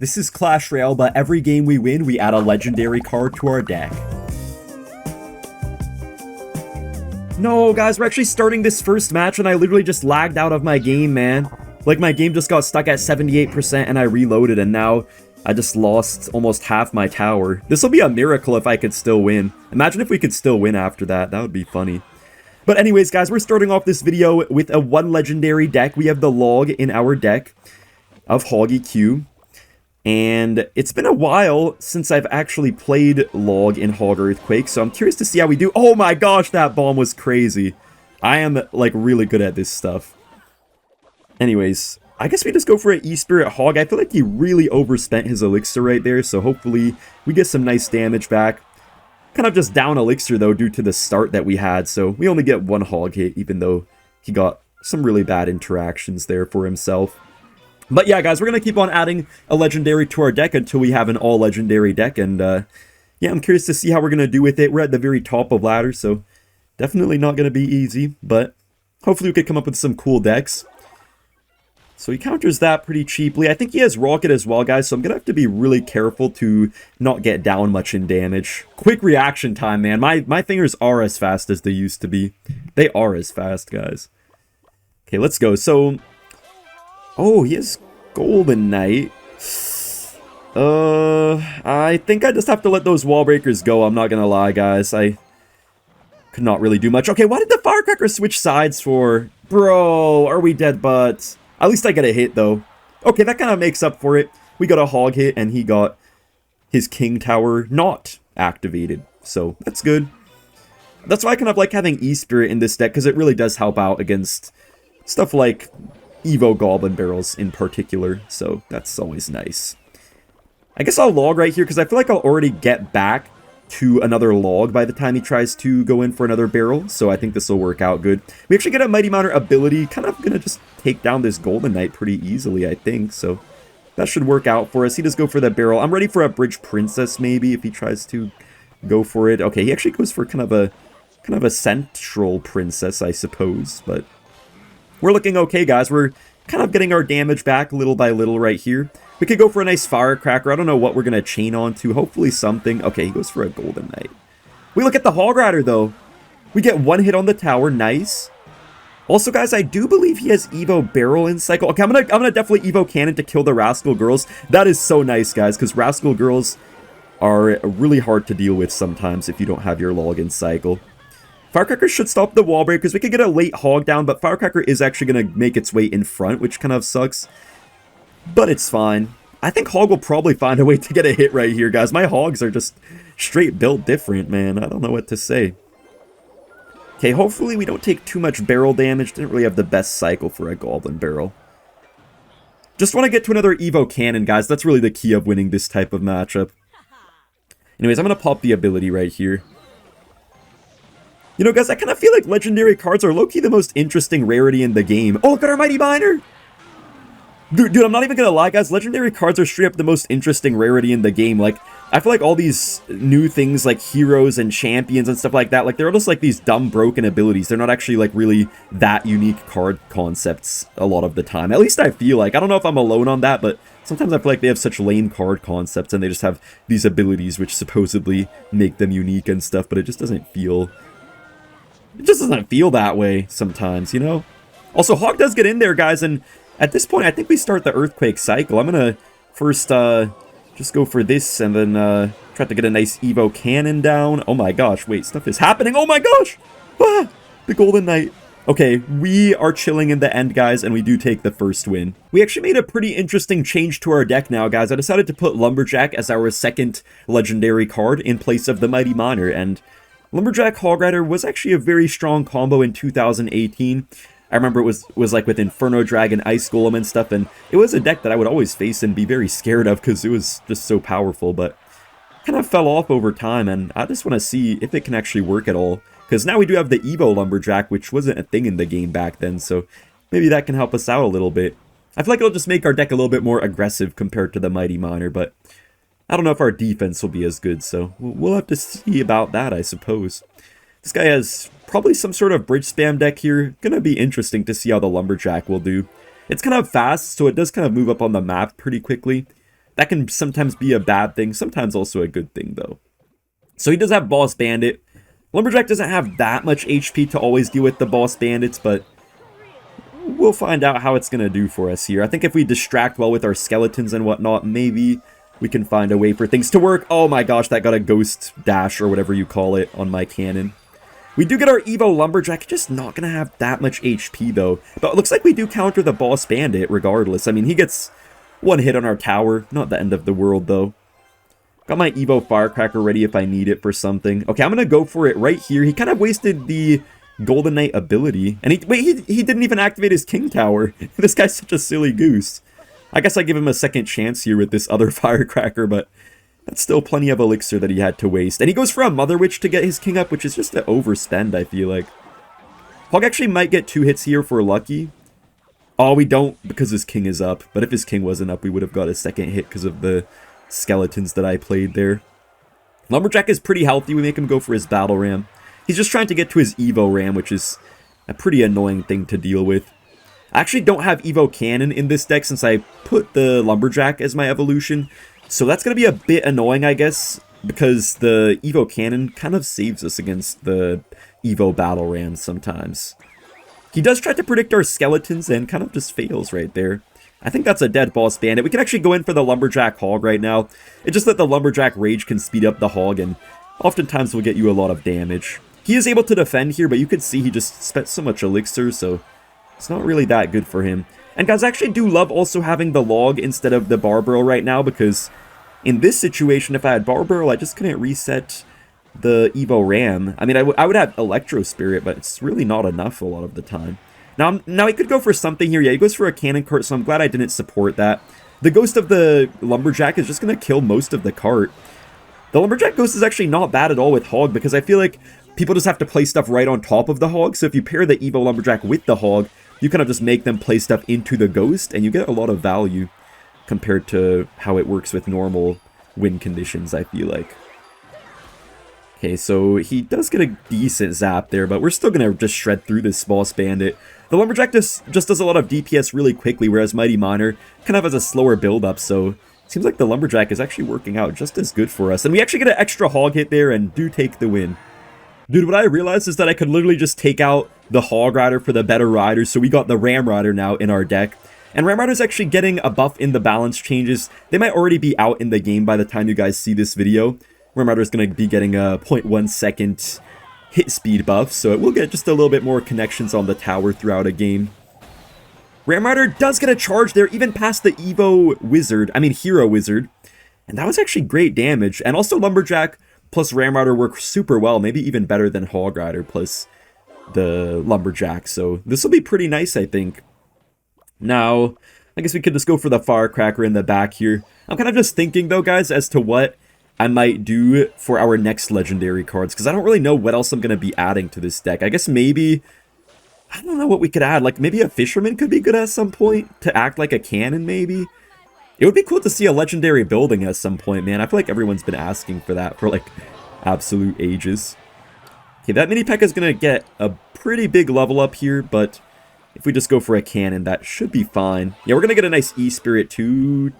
This is Clash Royale, but every game we win, we add a legendary card to our deck. No, guys, we're actually starting this first match, and I literally just lagged out of my game, man. Like, my game just got stuck at 78%, and I reloaded, and now I just lost almost half my tower. This will be a miracle if I could still win. Imagine if we could still win after that. That would be funny. But anyways, guys, we're starting off this video with a one legendary deck. We have the Log in our deck of Hog EQ. And it's been a while since I've actually played Log in Hog Earthquake, so I'm curious to see how we do. Oh my gosh, that bomb was crazy. I am, like, really good at this stuff. Anyways, I guess we just go for an E-Spirit Hog. I feel like he really overspent his elixir right there, so hopefully we get some nice damage back. Kind of just down elixir, though, due to the start that we had, so we only get one Hog hit, even though he got some really bad interactions there for himself. But yeah, guys, we're going to keep on adding a legendary to our deck until we have an all-legendary deck. And yeah, I'm curious to see how we're going to do with it. We're at the very top of ladder, so definitely not going to be easy. But hopefully we could come up with some cool decks. So he counters that pretty cheaply. I think he has Rocket as well, guys, so I'm going to have to be really careful to not get down much in damage. Quick reaction time, man. My fingers are as fast as they used to be. They are as fast, guys. Okay, let's go. So... oh, he has Golden Knight. I think I just have to let those wall breakers go. I'm not gonna lie, guys. I could not really do much. Okay, why did the Firecracker switch sides for? Bro, are we dead butts? At least I get a hit, though. Okay, that kind of makes up for it. We got a Hog hit, and he got his King Tower not activated. So, that's good. That's why I kind of like having E-Spirit in this deck, because it really does help out against stuff like Evo Goblin Barrels in particular, so that's always nice. I guess I'll log right here because I feel like I'll already get back to another log by the time he tries to go in for another barrel, so I think this will work out good. We actually get a Mighty Mounter ability, kind of gonna just take down this Golden Knight pretty easily, I think, so that should work out for us. He does go for that barrel. I'm ready for a Bridge Princess maybe if he tries to go for it. Okay, he actually goes for kind of a Central Princess, I suppose, but we're looking okay, guys. We're kind of getting our damage back little by little right here. We could go for a nice Firecracker. I don't know what we're going to chain onto. Hopefully something. Okay, he goes for a Golden Knight. We look at the Hog Rider, though. We get one hit on the tower. Nice. Also, guys, I do believe he has Evo Barrel in cycle. Okay, I'm gonna definitely Evo Cannon to kill the Rascal Girls. That is so nice, guys, because Rascal Girls are really hard to deal with sometimes if you don't have your log in cycle. Firecracker should stop the wall breakers. We could get a late Hog down, but Firecracker is actually going to make its way in front, which kind of sucks. But it's fine. I think Hog will probably find a way to get a hit right here, guys. My Hogs are just straight built different, man. I don't know what to say. Okay, hopefully we don't take too much barrel damage. Didn't really have the best cycle for a Goblin Barrel. Just want to get to another Evo Cannon, guys. That's really the key of winning this type of matchup. Anyways, I'm going to pop the ability right here. You know, guys, I kind of feel like legendary cards are low-key the most interesting rarity in the game. Oh, look at our Mighty Miner! Dude, I'm not even gonna lie, guys. Legendary cards are straight up the most interesting rarity in the game. Like, I feel like all these new things like heroes and champions and stuff like that, like, they're all just like these dumb, broken abilities. They're not actually, like, really that unique card concepts a lot of the time. At least I feel like. I don't know if I'm alone on that, but sometimes I feel like they have such lame card concepts and they just have these abilities which supposedly make them unique and stuff, but it just doesn't feel... it just doesn't feel that way sometimes, you know? Also, Hog does get in there, guys, and at this point, I think we start the Earthquake cycle. I'm gonna first just go for this and then try to get a nice Evo Cannon down. Oh my gosh, wait, stuff is happening. Oh my gosh! Ah, the Golden Knight. Okay, we are chilling in the end, guys, and we do take the first win. We actually made a pretty interesting change to our deck now, guys. I decided to put Lumberjack as our second legendary card in place of the Mighty Miner, and Lumberjack Hog Rider was actually a very strong combo in 2018. I remember it was like with Inferno Dragon, Ice Golem and stuff, and it was a deck that I would always face and be very scared of because it was just so powerful, but kind of fell off over time, and I just want to see if it can actually work at all, because now we do have the Evo Lumberjack, which wasn't a thing in the game back then, so maybe that can help us out a little bit. I feel like it'll just make our deck a little bit more aggressive compared to the Mighty Miner, but I don't know if our defense will be as good, so we'll have to see about that, I suppose. This guy has probably some sort of bridge spam deck here. Gonna be interesting to see how the Lumberjack will do. It's kind of fast, so it does kind of move up on the map pretty quickly. That can sometimes be a bad thing, sometimes also a good thing, though. So he does have Boss Bandit. Lumberjack doesn't have that much HP to always deal with the Boss Bandits, but we'll find out how it's going to do for us here. I think if we distract well with our skeletons and whatnot, maybe we can find a way for things to work. Oh my gosh, that got a ghost dash or whatever you call it on my cannon. We do get our Evo Lumberjack, just not going to have that much HP though. But it looks like we do counter the Boss Bandit regardless. I mean, he gets one hit on our tower. Not the end of the world though. Got my Evo Firecracker ready if I need it for something. Okay, I'm going to go for it right here. He kind of wasted the Golden Knight ability. And he didn't even activate his King Tower. This guy's such a silly goose. I guess I give him a second chance here with this other Firecracker, but that's still plenty of elixir that he had to waste. And he goes for a Mother Witch to get his king up, which is just an overspend, I feel like. Hog actually might get 2 hits here for lucky. Oh, we don't because his king is up. But if his king wasn't up, we would have got a second hit because of the skeletons that I played there. Lumberjack is pretty healthy. We make him go for his Battle Ram. He's just trying to get to his Evo Ram, which is a pretty annoying thing to deal with. I actually don't have Evo Cannon in this deck since I put the Lumberjack as my evolution. So that's going to be a bit annoying, I guess, because the Evo Cannon kind of saves us against the Evo Battle Rams sometimes. He does try to predict our skeletons and kind of just fails right there. I think that's a dead Boss Bandit. We can actually go in for the Lumberjack Hog right now. It's just that the Lumberjack Rage can speed up the Hog and oftentimes will get you a lot of damage. He is able to defend here, but you could see he just spent so much elixir, so it's not really that good for him. And guys, I actually do love also having the Log instead of the Barbarrel right now, because in this situation, if I had Barbarrel, I just couldn't reset the Evo Ram. I mean, I would have Electro Spirit, but it's really not enough a lot of the time. Now he could go for something here. Yeah, he goes for a Cannon Cart, so I'm glad I didn't support that. The Ghost of the Lumberjack is just going to kill most of the cart. The Lumberjack Ghost is actually not bad at all with Hog, because I feel like people just have to play stuff right on top of the Hog. So if you pair the Evo Lumberjack with the Hog, you kind of just make them play stuff into the Ghost, and you get a lot of value compared to how it works with normal win conditions, I feel like. Okay, so he does get a decent zap there, but we're still going to just shred through this Boss Bandit. The Lumberjack just does a lot of DPS really quickly, whereas Mighty Miner kind of has a slower build-up, so it seems like the Lumberjack is actually working out just as good for us. And we actually get an extra Hog hit there and do take the win. Dude, what I realized is that I could literally just take out the Hog Rider for the better Rider, so we got the Ram Rider now in our deck. And Ram Rider's actually getting a buff in the balance changes. They might already be out in the game by the time you guys see this video. Ram Rider's going to be getting a 0.1 second hit speed buff, so it will get just a little bit more connections on the tower throughout a game. Ram Rider does get a charge there, even past the Hero Wizard. And that was actually great damage. And also Lumberjack plus Ram Rider work super well, maybe even better than Hog Rider plus the Lumberjack. So this will be pretty nice, I think. Now, I guess we could just go for the Firecracker in the back here. I'm kind of just thinking, though, guys, as to what I might do for our next legendary cards, because I don't really know what else I'm going to be adding to this deck. I guess maybe, I don't know what we could add. Like, maybe a Fisherman could be good at some point to act like a cannon, maybe. It would be cool to see a legendary building at some point, man. I feel like everyone's been asking for that for, like, absolute ages. Okay, that mini Pekka is going to get a pretty big level up here, but if we just go for a cannon, that should be fine. Yeah, we're going to get a nice E-Spirit to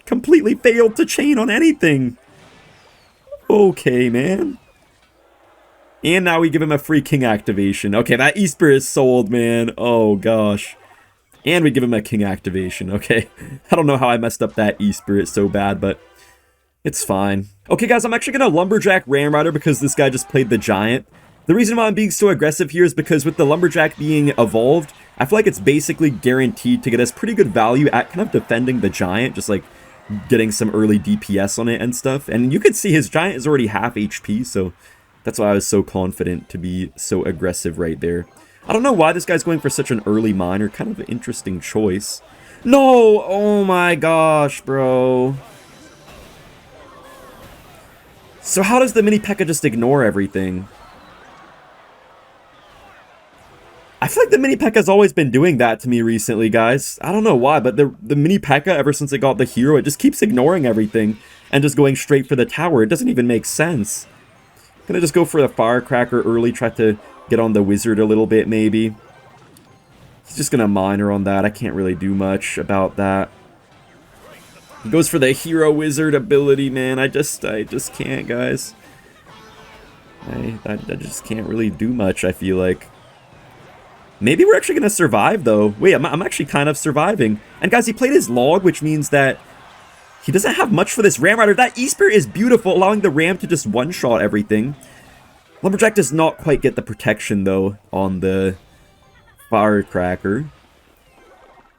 completely fail to chain on anything. Okay, man. And now we give him a free king activation. Okay, that E-Spirit is sold, man. Oh, gosh. And we give him a king activation. Okay, I don't know how I messed up that E-Spirit so bad, but it's fine. Okay, guys, I'm actually going to Lumberjack Ram Rider because this guy just played the Giant. The reason why I'm being so aggressive here is because with the Lumberjack being evolved, I feel like it's basically guaranteed to get us pretty good value at kind of defending the Giant, just like getting some early DPS on it and stuff. And you can see his Giant is already half HP, so that's why I was so confident to be so aggressive right there. I don't know why this guy's going for such an early miner, kind of an interesting choice. No! Oh my gosh, bro. So how does the mini Pekka just ignore everything? I feel like the mini Pekka's always been doing that to me recently, guys. I don't know why, but the mini Pekka, ever since it got the hero, it just keeps ignoring everything and just going straight for the tower. It doesn't even make sense. I'm gonna just go for the Firecracker early, try to get on the Wizard a little bit, maybe. He's just gonna miner on that. I can't really do much about that. He goes for the Hero Wizard ability, man. I just can't, guys. I just can't really do much, I feel like. Maybe we're actually going to survive, though. Wait, I'm actually kind of surviving. And guys, he played his Log, which means that he doesn't have much for this Ram Rider. That E-Spirit is beautiful, allowing the Ram to just one-shot everything. Lumberjack does not quite get the protection, though, on the Firecracker.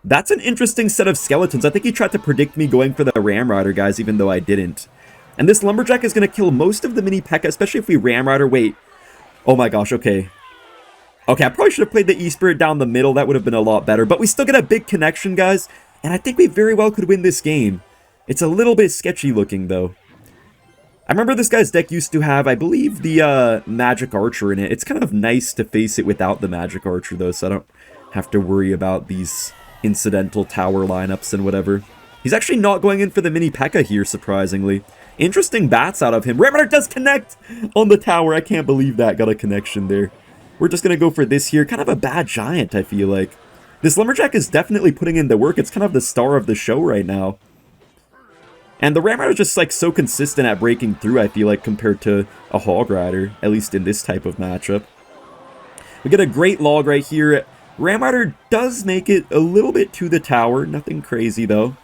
That's an interesting set of skeletons. I think he tried to predict me going for the Ram Rider, guys, even though I didn't. And this Lumberjack is going to kill most of the mini Pekka, especially if we Ram Rider. Wait. Oh my gosh, okay. Okay, I probably should have played the E-Spirit down the middle. That would have been a lot better. But we still get a big connection, guys. And I think we very well could win this game. It's a little bit sketchy looking, though. I remember this guy's deck used to have, I believe, the Magic Archer in it. It's kind of nice to face it without the Magic Archer, though, so I don't have to worry about these incidental tower lineups and whatever. He's actually not going in for the mini Pekka here, surprisingly. Interesting bats out of him. Ram Rider does connect on the tower. I can't believe that got a connection there. We're just going to go for this here. Kind of a bad giant, I feel like. This Lumberjack is definitely putting in the work. It's kind of the star of the show right now. And the Ram Rider is just like so consistent at breaking through, I feel like, compared to a Hog Rider, at least in this type of matchup. We get a great log right here. Ram Rider does make it a little bit to the tower. Nothing crazy, though.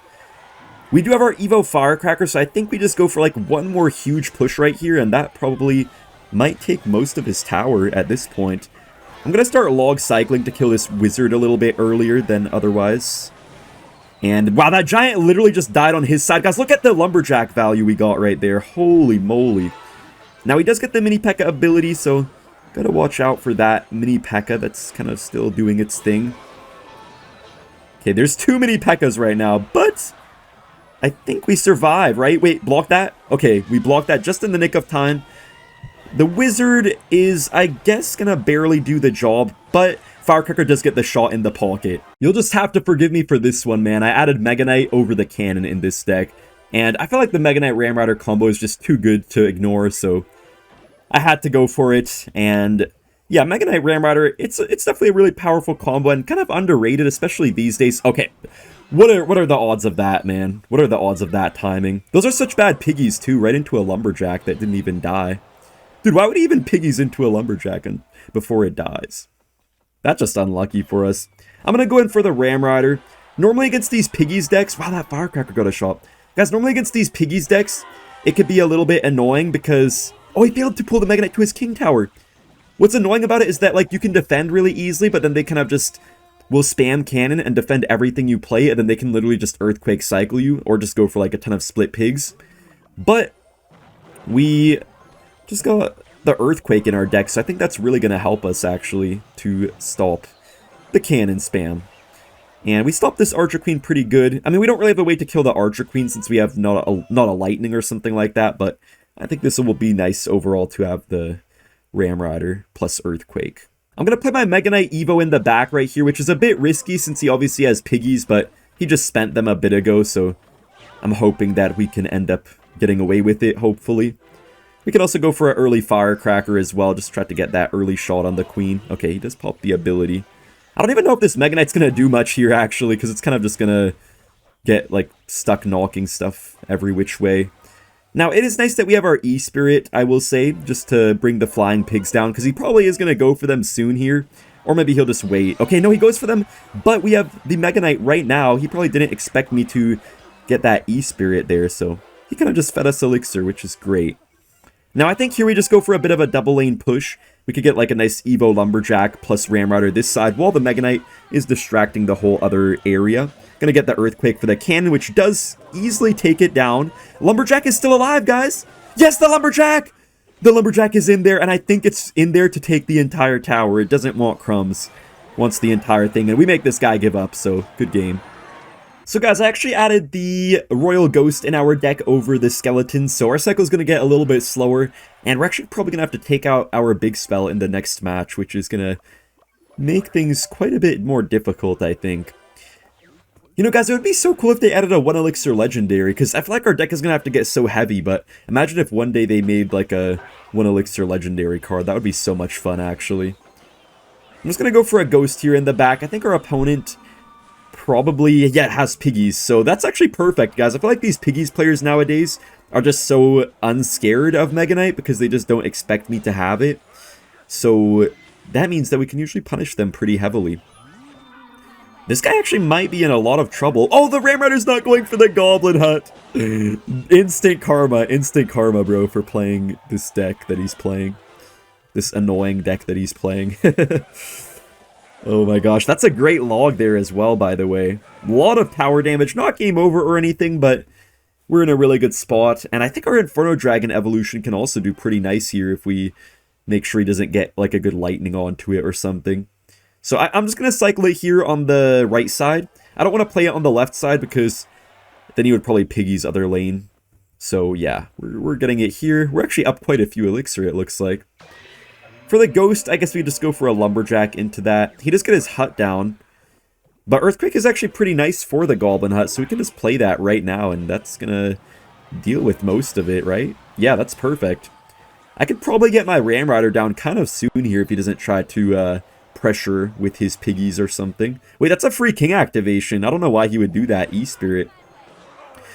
We do have our Evo Firecracker, so I think we just go for like one more huge push right here, and that probably might take most of his tower at this point. I'm going to start log cycling to kill this wizard a little bit earlier than otherwise. And wow, that giant literally just died on his side. Guys, look at the Lumberjack value we got right there. Holy moly. Now, he does get the Mini Pekka ability, so gotta watch out for that Mini Pekka that's kind of still doing its thing. Okay, there's too many Pekkas right now, but I think we survive, right? Wait, block that? Okay, we blocked that just in the nick of time. The wizard is, I guess, gonna barely do the job, but Firecracker does get the shot in the pocket. You'll just have to forgive me for this one, man. I added Mega Knight over the cannon in this deck, and I feel like the Mega Knight Ram Rider combo is just too good to ignore, so I had to go for it. And yeah, Mega Knight Ram Rider, it's definitely a really powerful combo and kind of underrated, especially these days. Okay, what are the odds of that, man? What are the odds of that timing? Those are such bad piggies too, right into a Lumberjack that didn't even die. Dude, why would he even piggies into a Lumberjack before it dies? That's just unlucky for us. I'm going to go in for the Ram Rider. Normally against these piggies decks... Wow, that Firecracker got a shot. Guys, normally against these piggies decks, it could be a little bit annoying because... Oh, he failed to pull the Mega Knight to his King Tower. What's annoying about it is that, like, you can defend really easily, but then they kind of just will spam cannon and defend everything you play, and then they can literally just Earthquake cycle you, or just go for, like, a ton of split pigs. But we just got the Earthquake in our deck, so I think that's really going to help us, actually, to stop the cannon spam. And we stopped this Archer Queen pretty good. I mean, we don't really have a way to kill the Archer Queen since we have not a Lightning or something like that, but I think this will be nice overall to have the Ram Rider plus Earthquake. I'm going to play my Mega Knight Evo in the back right here, which is a bit risky since he obviously has piggies, but he just spent them a bit ago, so I'm hoping that we can end up getting away with it, hopefully. We can also go for an early Firecracker as well, just try to get that early shot on the Queen. Okay, he does pop the ability. I don't even know if this Mega Knight's going to do much here, actually, because it's kind of just going to get, like, stuck knocking stuff every which way. Now, it is nice that we have our E-Spirit, I will say, just to bring the Flying Pigs down, because he probably is going to go for them soon here. Or maybe he'll just wait. Okay, no, he goes for them, but we have the Mega Knight right now. He probably didn't expect me to get that E-Spirit there, so he kind of just fed us Elixir, which is great. Now, I think here we just go for a bit of a double lane push. We could get like a nice Evo Lumberjack plus Ram Rider this side while the Mega Knight is distracting the whole other area. Gonna get the Earthquake for the cannon, which does easily take it down. Lumberjack is still alive, guys! Yes, the Lumberjack! The Lumberjack is in there, and I think it's in there to take the entire tower. It doesn't want crumbs. It wants the entire thing, and we make this guy give up, so good game. So guys, I actually added the Royal Ghost in our deck over the Skeleton, so our cycle is going to get a little bit slower, and we're actually probably going to have to take out our big spell in the next match, which is going to make things quite a bit more difficult, I think. You know, guys, it would be so cool if they added a 1 Elixir Legendary, because I feel like our deck is going to have to get so heavy, but imagine if one day they made, like, a 1 Elixir Legendary card. That would be so much fun, actually. I'm just going to go for a Ghost here in the back. I think our opponent probably, yeah, it has piggies, so that's actually perfect, guys. I feel like these piggies players nowadays are just so unscared of Mega Knight because they just don't expect me to have it. So that means that we can usually punish them pretty heavily. This guy actually might be in a lot of trouble. Oh, the Ram Rider's not going for the Goblin Hut. Instant karma, bro, for playing this deck that he's playing. This annoying deck that he's playing. Oh my gosh, that's a great log there as well, by the way. A lot of tower damage, not game over or anything, but we're in a really good spot. And I think our Inferno Dragon evolution can also do pretty nice here if we make sure he doesn't get like a good lightning onto it or something. So I'm just going to cycle it here on the right side. I don't want to play it on the left side because then he would probably piggy's other lane. So yeah, we're getting it here. We're actually up quite a few elixir, it looks like. For the Ghost, I guess we just go for a Lumberjack into that. He does get his hut down. But Earthquake is actually pretty nice for the Goblin Hut, so we can just play that right now, and that's going to deal with most of it, right? Yeah, that's perfect. I could probably get my Ram Rider down kind of soon here if he doesn't try to pressure with his piggies or something. Wait, that's a free king activation. I don't know why he would do that, E-Spirit.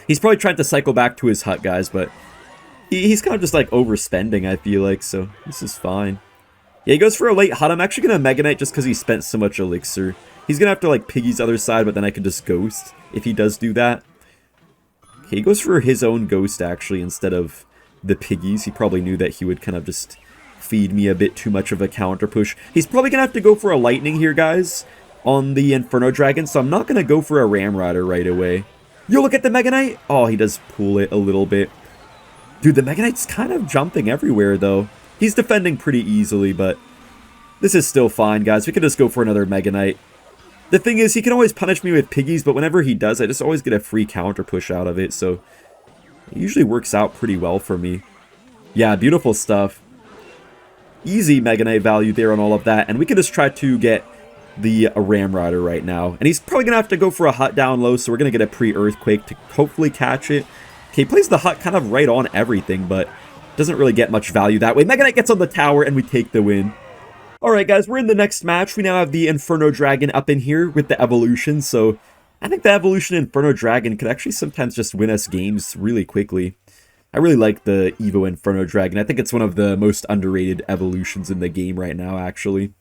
He's probably trying to cycle back to his hut, guys, but he's kind of just like overspending, I feel like, so this is fine. Yeah, he goes for a late hut. I'm actually going to Mega Knight just because he spent so much elixir. He's going to have to like piggy's other side, but then I could just Ghost if he does do that. Okay, he goes for his own Ghost actually instead of the piggies. He probably knew that he would kind of just feed me a bit too much of a counter push. He's probably going to have to go for a lightning here, guys, on the Inferno Dragon, so I'm not going to go for a Ram Rider right away. Yo, look at the Mega Knight! Oh, he does pull it a little bit. Dude, the Mega Knight's kind of jumping everywhere, though. He's defending pretty easily, but this is still fine, guys. We can just go for another Mega Knight. The thing is, he can always punish me with piggies, but whenever he does, I just always get a free counter push out of it, so it usually works out pretty well for me. Yeah, beautiful stuff. Easy Mega Knight value there on all of that, and we can just try to get the Ram Rider right now. And he's probably going to have to go for a hut down low, so we're going to get a pre-Earthquake to hopefully catch it. Okay, he plays the hut kind of right on everything, but doesn't really get much value that way. Mega Knight gets on the tower, and we take the win. Alright guys, we're in the next match. We now have the Inferno Dragon up in here with the evolution, so I think the evolution Inferno Dragon could actually sometimes just win us games really quickly. I really like the Evo Inferno Dragon. I think it's one of the most underrated evolutions in the game right now, actually.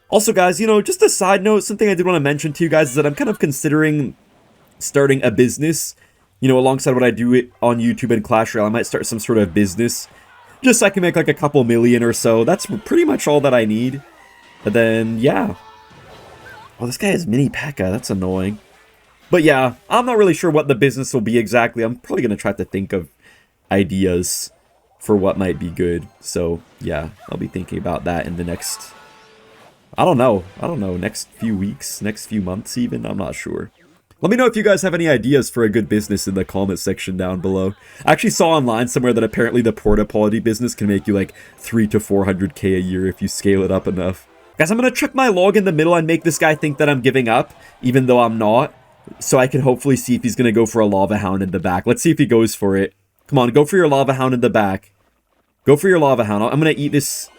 Also guys, you know, just a side note, something I did want to mention to you guys is that I'm kind of considering starting a business. You know, alongside what I do on YouTube and Clash Royale, I might start some sort of business. Just so I can make like a couple million or so. That's pretty much all that I need. And then, yeah. Oh, this guy has mini Pekka. That's annoying. But yeah, I'm not really sure what the business will be exactly. I'm probably going to try to think of ideas for what might be good. So, yeah, I'll be thinking about that in the next... I don't know, next few weeks, next few months even. I'm not sure. Let me know if you guys have any ideas for a good business in the comment section down below. I actually saw online somewhere that apparently the porta potty business can make you like 300 to 400k a year if you scale it up enough. Guys, I'm going to chuck my log in the middle and make this guy think that I'm giving up, even though I'm not. So I can hopefully see if he's going to go for a Lava Hound in the back. Let's see if he goes for it. Come on, go for your Lava Hound in the back. Go for your Lava Hound. I'm going to eat this.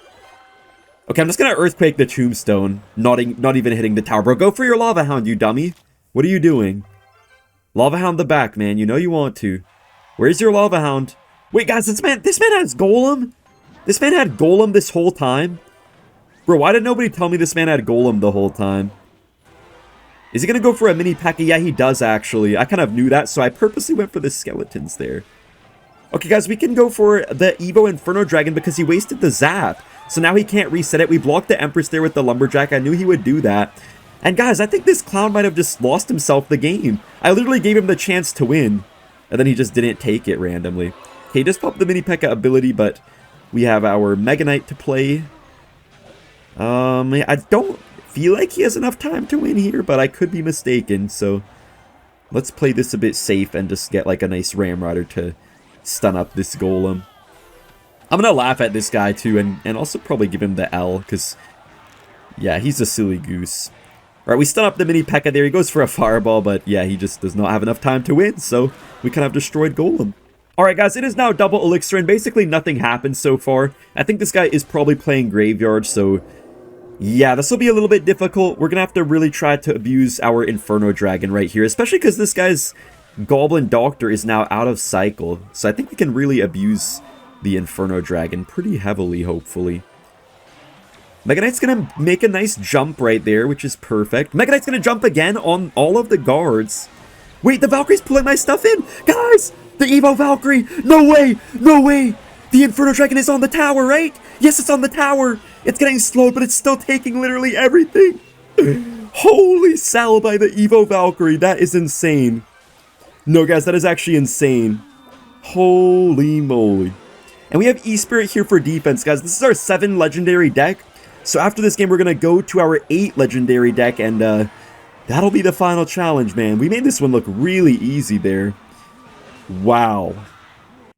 Okay, I'm just going to Earthquake the Tombstone, not even hitting the tower. Bro, go for your Lava Hound, you dummy. What are you doing? Lava Hound the back, man. You know you want to. Where's your Lava Hound? Wait, guys, this man has Golem? This man had Golem this whole time? Bro, why did nobody tell me this man had Golem the whole time? Is he going to go for a mini Pekka? Yeah, he does, actually. I kind of knew that, so I purposely went for the skeletons there. Okay, guys, we can go for the Evo Inferno Dragon because he wasted the Zap. So now he can't reset it. We blocked the Empress there with the Lumberjack. I knew he would do that. And guys, I think this clown might have just lost himself the game. I literally gave him the chance to win. And then he just didn't take it randomly. Okay, just popped the mini Pekka ability, but we have our Mega Knight to play. I don't feel like he has enough time to win here, but I could be mistaken. So let's play this a bit safe and just get like a nice Ram Rider to stun up this Golem. I'm going to laugh at this guy too, and also probably give him the L, because, yeah, he's a silly goose. Alright, we stun up the mini Pekka there. He goes for a fireball, but yeah, he just does not have enough time to win, so we kind of destroyed Golem. Alright guys, it is now double elixir, and basically nothing happened so far. I think this guy is probably playing Graveyard, so Yeah, this will be a little bit difficult. We're going to have to really try to abuse our Inferno Dragon right here, especially because this guy's Goblin Doctor is now out of cycle. So I think we can really abuse the Inferno Dragon pretty heavily, hopefully. Mega Knight's going to make a nice jump right there, which is perfect. Mega Knight's going to jump again on all of the guards. Wait, the Valkyrie's pulling my stuff in! Guys! The Evo Valkyrie! No way! No way! The Inferno Dragon is on the tower, right? Yes, it's on the tower! It's getting slowed, but it's still taking literally everything! Holy sell by the Evo Valkyrie! That is insane. No, guys, that is actually insane. Holy moly. And we have E-Spirit here for defense, guys. This is our 7 legendary deck. So after this game, we're going to go to our 8 legendary deck, and that'll be the final challenge, man. We made this one look really easy there. Wow.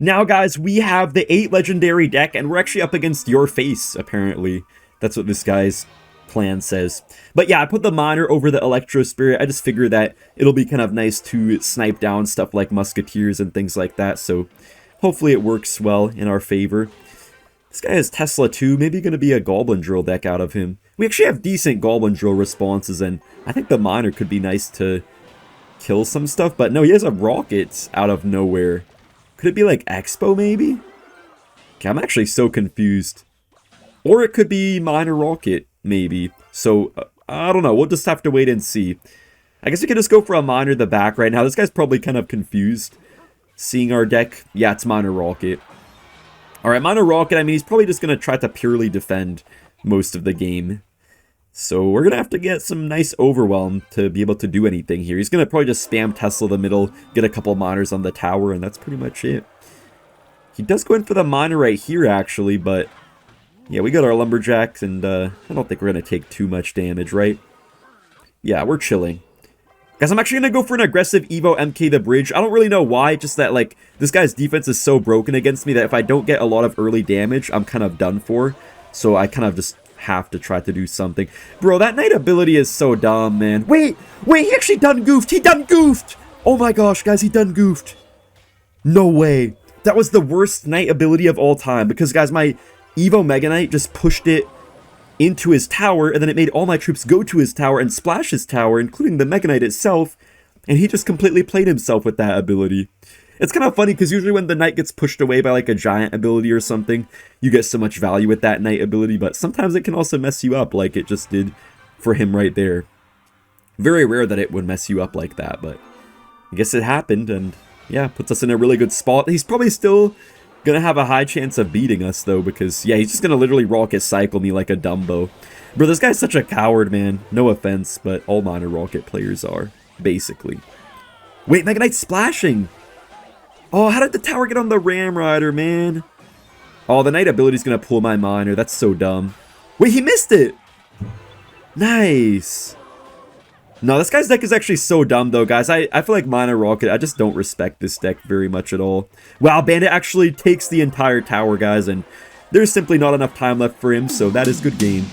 Now, guys, we have the 8 legendary deck, and we're actually up against your face, apparently. That's what this guy's plan says. But yeah, I put the Miner over the Electro Spirit. I just figure that it'll be kind of nice to snipe down stuff like Musketeers and things like that, so hopefully it works well in our favor. This guy has Tesla too, maybe going to be a Goblin Drill deck out of him. We actually have decent Goblin Drill responses, and I think the Miner could be nice to kill some stuff, but no, he has a Rocket out of nowhere. Could it be like Xbow maybe? Okay, I'm actually so confused. Or it could be Miner Rocket, maybe. So, I don't know, we'll just have to wait and see. I guess we could just go for a Miner the back right now. This guy's probably kind of confused. Seeing our deck, yeah, it's Miner Rocket. Alright, Miner Rocket, I mean, he's probably just going to try to purely defend most of the game. So we're going to have to get some nice Overwhelm to be able to do anything here. He's going to probably just spam Tesla the middle, get a couple Miners on the tower, and that's pretty much it. He does go in for the Miner right here, actually, but yeah, we got our Lumberjacks, and I don't think we're going to take too much damage, right? Yeah, we're chilling. Guys, I'm actually going to go for an aggressive Evo MK the Bridge. I don't really know why, just that, like, this guy's defense is so broken against me that if I don't get a lot of early damage, I'm kind of done for. So I kind of just have to try to do something. Bro, that Knight ability is so dumb, man. Wait, he actually done goofed. He done goofed. Oh my gosh, guys, he done goofed. No way. That was the worst Knight ability of all time because, guys, my Evo Mega Knight just pushed it into his tower, and then it made all my troops go to his tower and splash his tower, including the Mega Knight itself, and he just completely played himself with that ability. It's kind of funny, because usually when the Knight gets pushed away by like a giant ability or something, you get so much value with that Knight ability, but sometimes it can also mess you up like it just did for him right there. Very rare that it would mess you up like that, but I guess it happened, and yeah, puts us in a really good spot. He's probably still gonna have a high chance of beating us though, because yeah, he's just gonna literally rocket cycle me like a Dumbo. Bro, this guy's such a coward, man. No offense, but all Miner Rocket players are, basically. Wait, Mega Knight's splashing! Oh, how did the tower get on the Ram Rider, man? Oh, the Knight ability's gonna pull my Miner. That's so dumb. Wait, he missed it! Nice! No, this guy's deck is actually so dumb, though, guys. I feel like Miner Rocket, I just don't respect this deck very much at all. Wow, Bandit actually takes the entire tower, guys, and there's simply not enough time left for him, so that is good game.